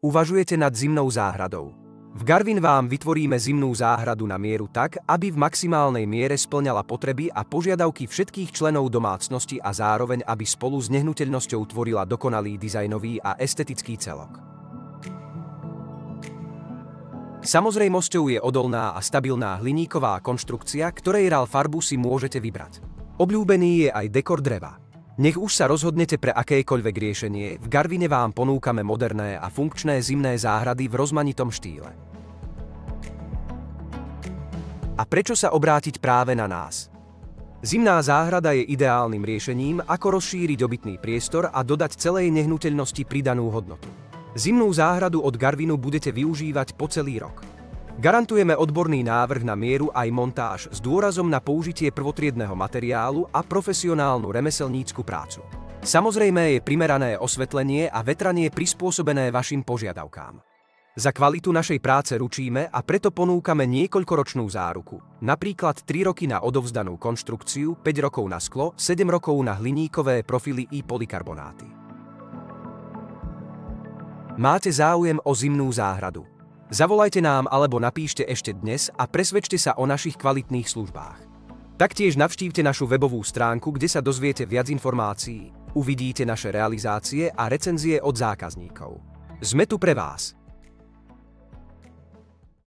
Uvažujete nad zimnou záhradou? V Garvin vám vytvoríme zimnú záhradu na mieru tak, aby v maximálnej miere spĺňala potreby a požiadavky všetkých členov domácnosti a zároveň aby spolu s nehnuteľnosťou tvorila dokonalý dizajnový a estetický celok. Samozrejmosťou je odolná a stabilná hliníková konštrukcia, ktorej RAL farbu si môžete vybrať. Obľúbený je aj dekor dreva. Nech už sa rozhodnete pre akékoľvek riešenie, v Garvine vám ponúkame moderné a funkčné zimné záhrady v rozmanitom štýle. A prečo sa obrátiť práve na nás? Zimná záhrada je ideálnym riešením, ako rozšíriť obytný priestor a dodať celej nehnuteľnosti pridanú hodnotu. Zimnú záhradu od Garvinu budete využívať po celý rok. Garantujeme odborný návrh na mieru aj montáž s dôrazom na použitie prvotriedneho materiálu a profesionálnu remeselnícku prácu. Samozrejme je primerané osvetlenie a vetranie prispôsobené vašim požiadavkám. Za kvalitu našej práce ručíme a preto ponúkame niekoľkoročnú záruku, napríklad 3 roky na odovzdanú konštrukciu, 5 rokov na sklo, 7 rokov na hliníkové profily i polykarbonáty. Máte záujem o zimnú záhradu? Zavolajte nám alebo napíšte ešte dnes a presvedčte sa o našich kvalitných službách. Taktiež navštívte našu webovú stránku, kde sa dozviete viac informácií, uvidíte naše realizácie a recenzie od zákazníkov. Sme tu pre vás.